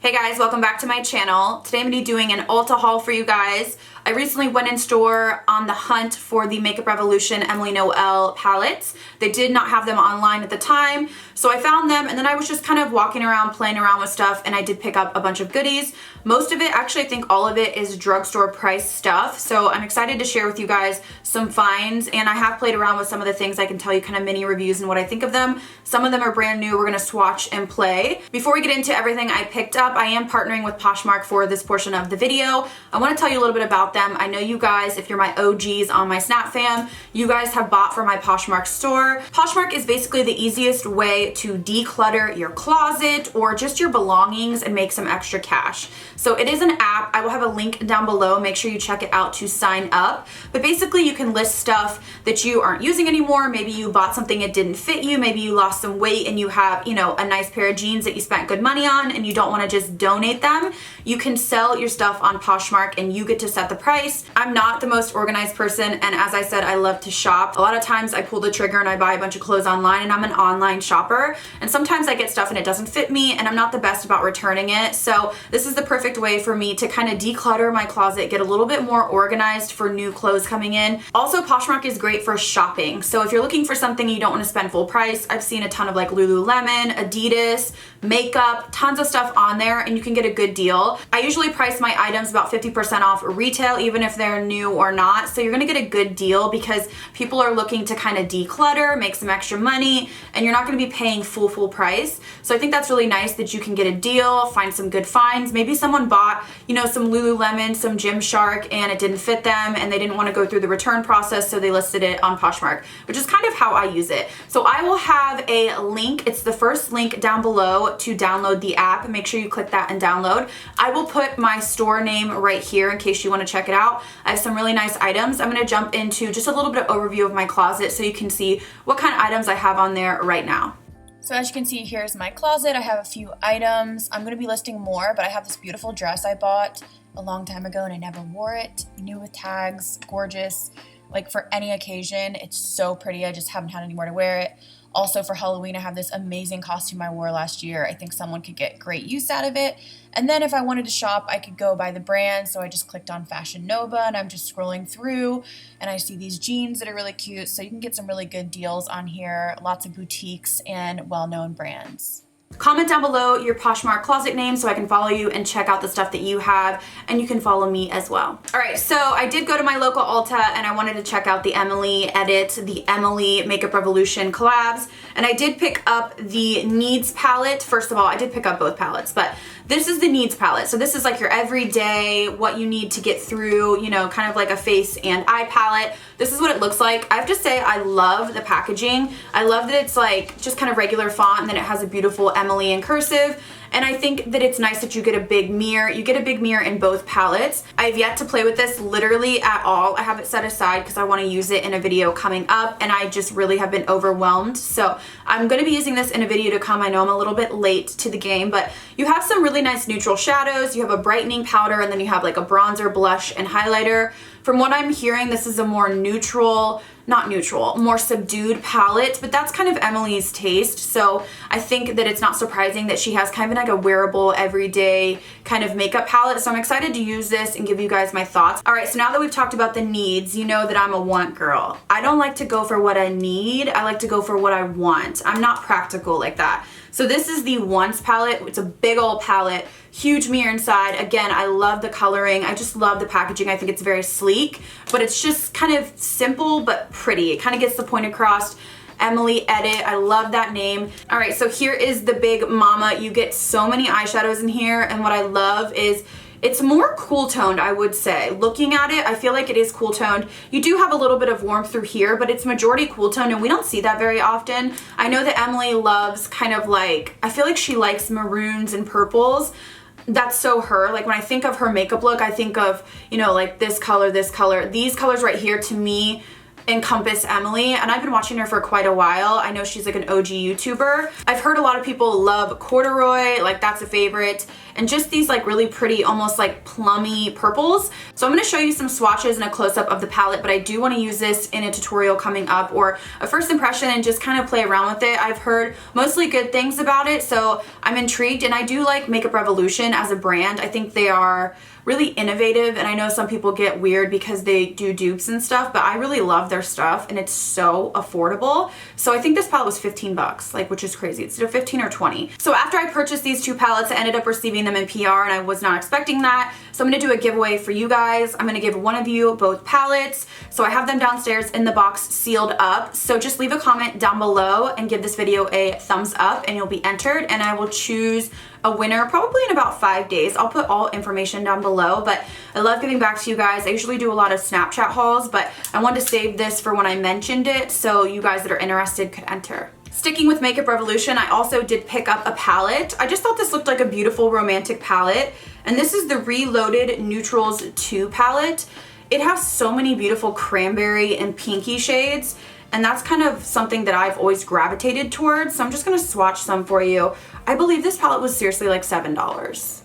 Hey guys, welcome back to my channel. Today I'm going to be doing an Ulta haul for you guys. I recently went in store on the hunt for the Makeup Revolution Emily Noel palettes. They did not have them online at the time, so I found them and then I was just kind of walking around, playing around with stuff, and I did pick up a bunch of goodies. Most of it, actually I think all of it, is drugstore price stuff, so I'm excited to share with you guys some finds, and I have played around with some of the things. I can tell you kind of mini reviews and what I think of them. Some of them are brand new. We're going to swatch and play. Before we get into everything I picked up, I am partnering with Poshmark for this portion of the video. I want to tell you a little bit about them. I know you guys, if you're my OGs on my Snap fam, you guys have bought from my Poshmark store. Poshmark is basically the easiest way to declutter your closet or just your belongings and make some extra cash. So it is an app. I will have a link down below. Make sure you check it out to sign up. But basically you can list stuff that you aren't using anymore. Maybe you bought something, it didn't fit you. Maybe you lost some weight and you have, a nice pair of jeans that you spent good money on and you don't want to just donate them. You can sell your stuff on Poshmark and you get to set the price. I'm not the most organized person, and as I said, I love to shop. A lot of times I pull the trigger and I buy a bunch of clothes online, and I'm an online shopper, and sometimes I get stuff and it doesn't fit me and I'm not the best about returning it. So this is the perfect way for me to kind of declutter my closet, get a little bit more organized for new clothes coming in. Also, Poshmark is great for shopping. So if you're looking for something you don't want to spend full price, I've seen a ton of like Lululemon, Adidas, makeup, tons of stuff on there, and you can get a good deal. I usually price my items about 50% off retail, even if they're new or not. So you're gonna get a good deal because people are looking to kind of declutter, make some extra money, and you're not gonna be paying full price. So I think that's really nice that you can get a deal, find some good finds. Maybe someone bought, some Lululemon, some Gymshark, and it didn't fit them and they didn't want to go through the return process, so they listed it on Poshmark, which is kind of how I use it. So I will have a link. It's the first link down below to download the app. Make sure you click that and download. I will put my store name right here in case you want to check it out. I have some really nice items. I'm going to jump into just a little bit of overview of my closet so you can see what kind of items I have on there right now. So as you can see, here's my closet. I have a few items. I'm going to be listing more, but I have this beautiful dress I bought a long time ago and I never wore it. New with tags, gorgeous, like for any occasion. It's so pretty. I just haven't had anywhere to wear it. Also for Halloween, I have this amazing costume I wore last year. I think someone could get great use out of it. And then if I wanted to shop, I could go by the brand. So I just clicked on Fashion Nova and I'm just scrolling through and I see these jeans that are really cute. So you can get some really good deals on here. Lots of boutiques and well-known brands. Comment down below your Poshmark closet name so I can follow you and check out the stuff that you have, and you can follow me as well. All right, so I did go to my local Ulta and I wanted to check out the Emily Edit, the Emily Makeup Revolution collabs, and I did pick up the Needs palette. First of all, I did pick up both palettes, but this is the Needs palette. So this is like your everyday, what you need to get through, kind of like a face and eye palette. This is what it looks like. I have to say, I love the packaging. I love that it's like just kind of regular font and then it has a beautiful Emily in cursive. And I think that it's nice that you get a big mirror. You get a big mirror in both palettes. I have yet to play with this literally at all. I have it set aside because I want to use it in a video coming up, and I just really have been overwhelmed. So I'm going to be using this in a video to come. I know I'm a little bit late to the game, but you have some really nice neutral shadows. You have a brightening powder, and then you have like a bronzer, blush, and highlighter. From what I'm hearing, this is a more more subdued palette, but that's kind of Emily's taste. So I think that it's not surprising that she has kind of like a wearable, everyday kind of makeup palette. So I'm excited to use this and give you guys my thoughts. All right, so now that we've talked about the needs, you know that I'm a want girl. I don't like to go for what I need. I like to go for what I want. I'm not practical like that. So this is the Wants palette. It's a big old palette, huge mirror inside. Again, I love the coloring. I just love the packaging. I think it's very sleek, but it's just kind of simple but pretty. It kind of gets the point across. Emily Edit, I love that name. All right, so here is the big mama. You get so many eyeshadows in here, and what I love is it's more cool toned, I would say. Looking at it, I feel like it is cool toned. You do have a little bit of warmth through here, but it's majority cool toned, and we don't see that very often. I know that Emily loves kind of like, I feel like she likes maroons and purples. That's so her. Like when I think of her makeup look, I think of, like this color, this color. These colors right here to me Encompass Emily, and I've been watching her for quite a while. I know she's like an OG YouTuber. I've heard a lot of people love corduroy, like that's a favorite, and just these like really pretty, almost like plummy purples. So I'm going to show you some swatches and a close-up of the palette, but I do want to use this in a tutorial coming up or a first impression and just kind of play around with it. I've heard mostly good things about it, so I'm intrigued, and I do like Makeup Revolution as a brand. I think they are really innovative, and I know some people get weird because they do dupes and stuff, but I really love their stuff and it's so affordable. So I think this palette was 15 bucks, like, which is crazy. It's either 15 or 20. So after I purchased these two palettes, I ended up receiving them in PR, and I was not expecting that. So I'm gonna do a giveaway for you guys. I'm gonna give one of you both palettes. So I have them downstairs in the box sealed up. So just leave a comment down below and give this video a thumbs up and you'll be entered, and I will choose a winner probably in about 5 days. I'll put all information down below, but I love giving back to you guys. I usually do a lot of Snapchat hauls, but I wanted to save this for when I mentioned it so you guys that are interested could enter. Sticking with Makeup Revolution, I also did pick up a palette. I just thought this looked like a beautiful romantic palette, and this is the Reloaded Neutrals 2 palette. It has so many beautiful cranberry and pinky shades, and that's kind of something that I've always gravitated towards, so I'm just gonna swatch some for you. I believe this palette was seriously like $7.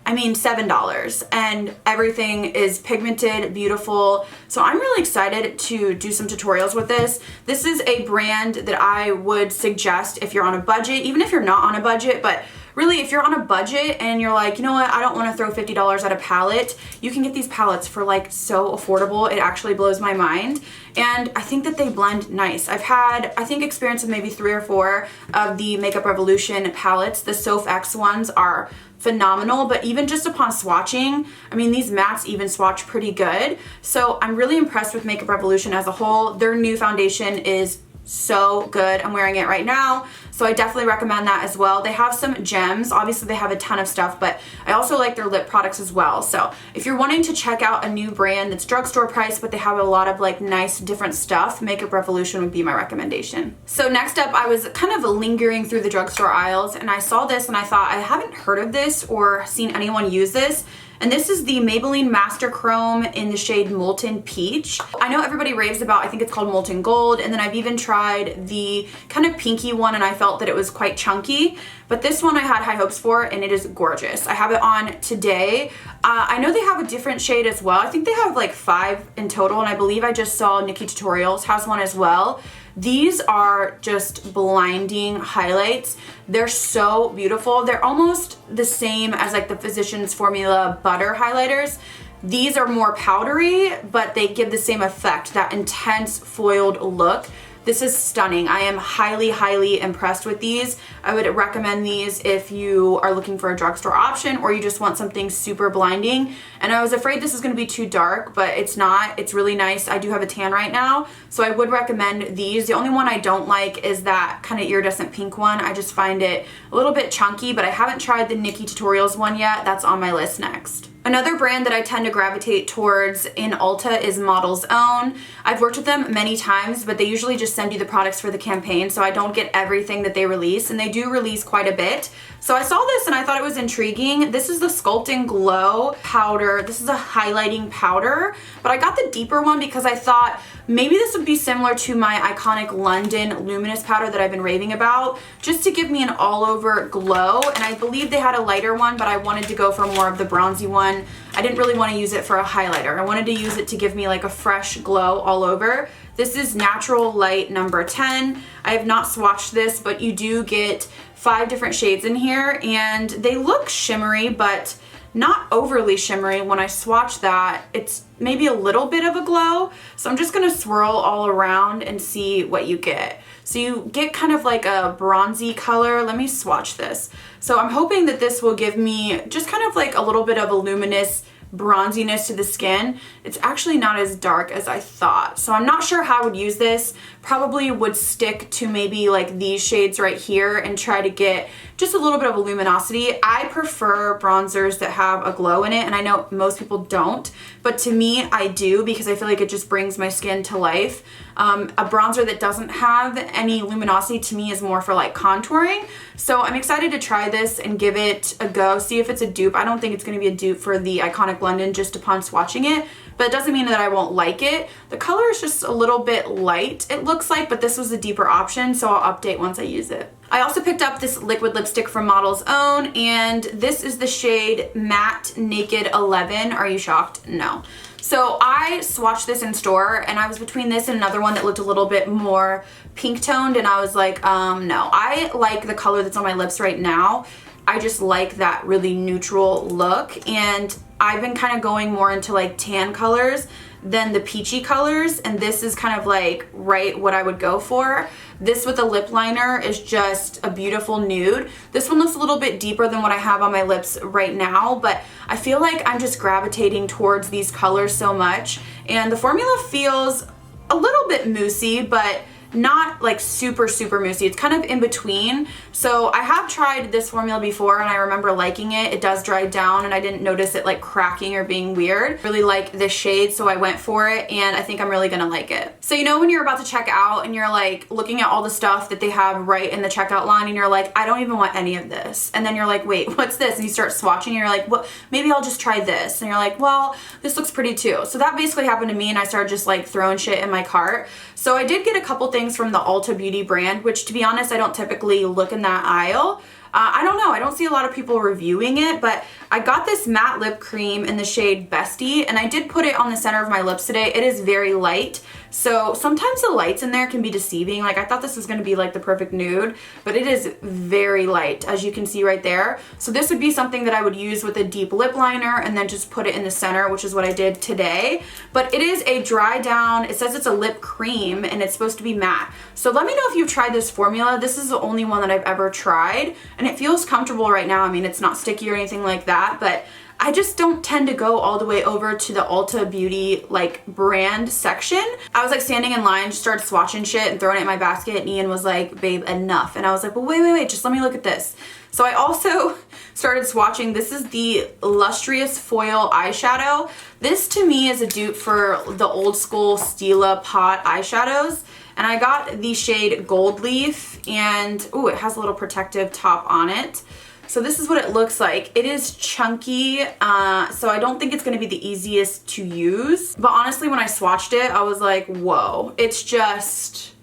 I mean, $7, and everything is pigmented, beautiful. So I'm really excited to do some tutorials with this. This is a brand that I would suggest if you're on a budget, even if you're not on a budget, but really, if you're on a budget and you're like, you know what, I don't want to throw $50 at a palette, you can get these palettes for like so affordable. It actually blows my mind. And I think that they blend nice. I've had, I think, experience with maybe 3 or 4 of the Makeup Revolution palettes. The Soph X ones are phenomenal, but even just upon swatching, I mean, these mattes even swatch pretty good. So I'm really impressed with Makeup Revolution as a whole. Their new foundation is so good. I'm wearing it right now, so I definitely recommend that as well. They have some gems. Obviously, they have a ton of stuff, but I also like their lip products as well. So if you're wanting to check out a new brand that's drugstore price, but they have a lot of like nice different stuff, Makeup Revolution would be my recommendation. So next up, I was kind of lingering through the drugstore aisles, and I saw this and I thought, I haven't heard of this or seen anyone use this. And this is the Maybelline Master Chrome in the shade Molten Peach. I know everybody raves about, I think it's called Molten Gold, and then I've even tried the kind of pinky one and I felt that it was quite chunky. But this one I had high hopes for, and it is gorgeous. I have it on today. I know they have a different shade as well. I think they have like 5 in total, and I believe I just saw Nikki Tutorials has one as well. These are just blinding highlights. They're so beautiful. They're almost the same as like the Physicians Formula Butter highlighters. These are more powdery, but they give the same effect, that intense foiled look. This is stunning. I am highly, highly impressed with these. I would recommend these if you are looking for a drugstore option or you just want something super blinding. And I was afraid this was gonna be too dark, but it's not. It's really nice. I do have a tan right now, so I would recommend these. The only one I don't like is that kind of iridescent pink one. I just find it a little bit chunky, but I haven't tried the Nikki Tutorials one yet. That's on my list next. Another brand that I tend to gravitate towards in Ulta is Model's Own. I've worked with them many times, but they usually just send you the products for the campaign, so I don't get everything that they release, and they do release quite a bit. So I saw this and I thought it was intriguing. This is the Sculpting Glow powder. This is a highlighting powder, but I got the deeper one because I thought maybe this would be similar to my iconic London Luminous powder that I've been raving about, just to give me an all-over glow. And I believe they had a lighter one, but I wanted to go for more of the bronzy one. I didn't really want to use it for a highlighter. I wanted to use it to give me like a fresh glow all over. This is Natural Light number 10. I have not swatched this, but you do get 5 different shades in here, and they look shimmery, but not overly shimmery. When I swatch that, it's maybe a little bit of a glow. So I'm just gonna swirl all around and see what you get. So you get kind of like a bronzy color. Let me swatch this. So I'm hoping that this will give me just kind of like a little bit of a luminous bronziness to the skin. It's actually not as dark as I thought. So I'm not sure how I would use this. Probably would stick to maybe like these shades right here and try to get just a little bit of a luminosity. I prefer bronzers that have a glow in it, and I know most people don't, but to me I do, because I feel like it just brings my skin to life. A bronzer that doesn't have any luminosity to me is more for like contouring. So I'm excited to try this and give it a go, see if it's a dupe. I don't think it's going to be a dupe for the Iconic London just upon swatching it, but it doesn't mean that I won't like it. The color is just a little bit light, it looks like, but this was a deeper option, so I'll update once I use it. I also picked up this liquid lipstick from Model's Own, and this is the shade Matte Naked 11. Are you shocked? No. So I swatched this in store, and I was between this and another one that looked a little bit more pink toned, and I was like, no. I like the color that's on my lips right now. I just like that really neutral look, and I've been kind of going more into like tan colors than the peachy colors, and this is kind of like right what I would go for. This with a lip liner is just a beautiful nude. This one looks a little bit deeper than what I have on my lips right now, but I feel like I'm just gravitating towards these colors so much, and the formula feels a little bit moussey, but not like super moussey. It's kind of in between. So I have tried this formula before, and I remember liking it. It does dry down, and I didn't notice it like cracking or being weird. Really like this shade, so I went for it, and I think I'm really gonna like it. So you know when you're about to check out and you're like looking at all the stuff that they have right in the checkout line, and you're like, I don't even want any of this. And then you're like, wait, what's this? And you start swatching, and you're like, well, maybe I'll just try this. And you're like, well, this looks pretty too. So that basically happened to me, and I started just like throwing shit in my cart. So I did get a couple things from the Ulta Beauty brand, which to be honest, I don't typically look in that aisle. I don't know, I don't see a lot of people reviewing it, but I got this matte lip cream in the shade Bestie, and I did put it on the center of my lips today. It is very light, so sometimes the lights in there can be deceiving. Like I thought this was gonna be like the perfect nude, but it is very light, as you can see right there. So this would be something that I would use with a deep lip liner and then just put it in the center, which is what I did today. But it is a dry down, it says it's a lip cream, and it's supposed to be matte. So let me know if you've tried this formula. This is the only one that I've ever tried, and it feels comfortable right now. I mean, it's not sticky or anything like that, but I just don't tend to go all the way over to the Ulta Beauty like brand section. I was like standing in line, just started swatching shit and throwing it in my basket, and Ian was like, babe, enough. And I was like, well, wait, just let me look at this. So I also started swatching. This is the Lustrous Foil eyeshadow. This to me is a dupe for the old school Stila pot eyeshadows. And I got the shade Gold Leaf, and ooh, it has a little protective top on it. So this is what it looks like. It is chunky, so I don't think it's gonna be the easiest to use. But honestly, when I swatched it, I was like, whoa, it's just,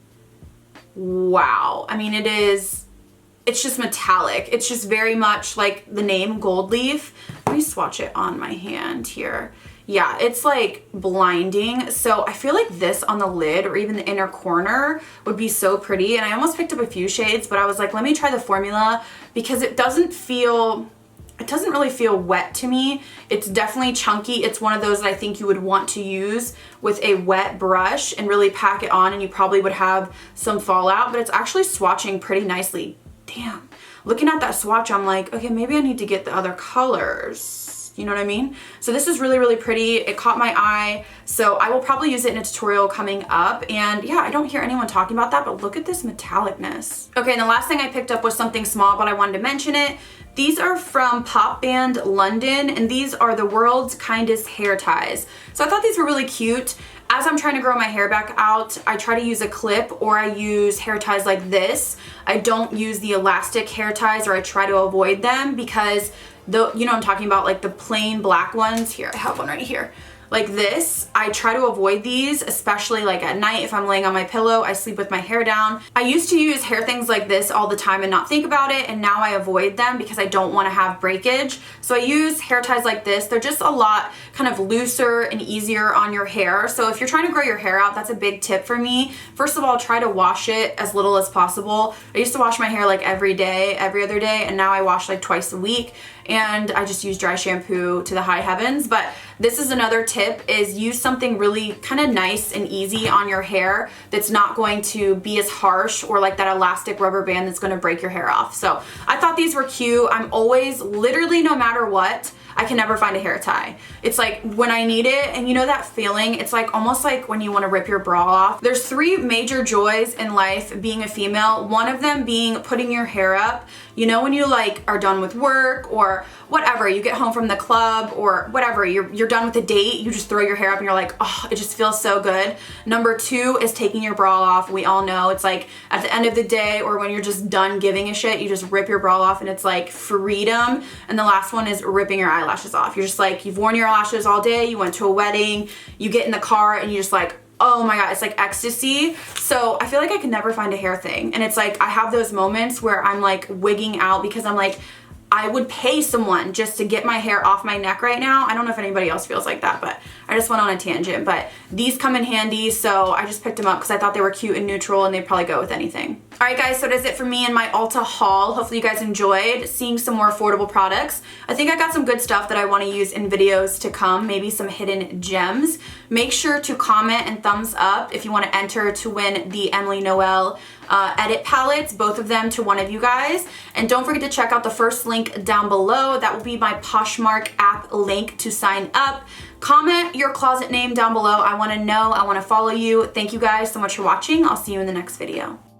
wow. I mean, it's just metallic. It's just very much like the name Gold Leaf. Let me swatch it on my hand here. Yeah, it's like blinding. So I feel like this on the lid or even the inner corner would be so pretty. And I almost picked up a few shades, but I was like, let me try the formula because it doesn't really feel wet to me. It's definitely chunky. It's one of those that I think you would want to use with a wet brush and really pack it on, and you probably would have some fallout, but it's actually swatching pretty nicely. Damn. Looking at that swatch, I'm like, okay, maybe I need to get the other colors. You know what I mean? So this is really pretty. It caught my eye, so I will probably use it in a tutorial coming up. And yeah, I don't hear anyone talking about that, but look at this metallicness. Okay, and the last thing I picked up was something small, but I wanted to mention it. These are from Pop Band London, and these are the world's kindest hair ties. So I thought these were really cute. As I'm trying to grow my hair back out, I try to use a clip or I use hair ties like this. I don't use the elastic hair ties, or I try to avoid them because you know what I'm talking about, like the plain black ones. Here, I have one right here. Like this, I try to avoid these, especially like at night if I'm laying on my pillow. I sleep with my hair down. I used to use hair things like this all the time and not think about it, and now I avoid them because I don't want to have breakage. So I use hair ties like this. They're just a lot kind of looser and easier on your hair. So if you're trying to grow your hair out, that's a big tip for me. First of all, try to wash it as little as possible. I used to wash my hair like every day, every other day, and now I wash like twice a week. And I just use dry shampoo to the high heavens. But this is another tip, is use something really kind of nice and easy on your hair that's not going to be as harsh or like that elastic rubber band that's going to break your hair off. So I thought these were cute. I'm always, literally no matter what, I can never find a hair tie. It's like when I need it, and you know that feeling? It's like almost like when you want to rip your bra off. There's 3 major joys in life being a female. One of them being putting your hair up. You know, when you like are done with work or whatever, you get home from the club or whatever, you're done with a date, you just throw your hair up and you're like, oh, it just feels so good. Number 2 is taking your bra off. We all know it's like at the end of the day or when you're just done giving a shit, you just rip your bra off and it's like freedom. And the last one is ripping your eyelashes off. You're just like, you've worn your lashes all day, you went to a wedding, you get in the car and you just like, oh my God, it's like ecstasy. So I feel like I can never find a hair thing. And it's like, I have those moments where I'm like wigging out because I'm like, I would pay someone just to get my hair off my neck right now. I don't know if anybody else feels like that, but I just went on a tangent. But these come in handy, so I just picked them up because I thought they were cute and neutral and they'd probably go with anything. All right, guys, so that is it for me and my Ulta haul. Hopefully you guys enjoyed seeing some more affordable products. I think I got some good stuff that I want to use in videos to come, maybe some hidden gems. Make sure to comment and thumbs up if you want to enter to win the Emily Noel edit palettes, both of them to one of you guys. And don't forget to check out the first link down below. That will be my Poshmark app link to sign up. Comment your closet name down below. I want to know. I want to follow you. Thank you guys so much for watching. I'll see you in the next video.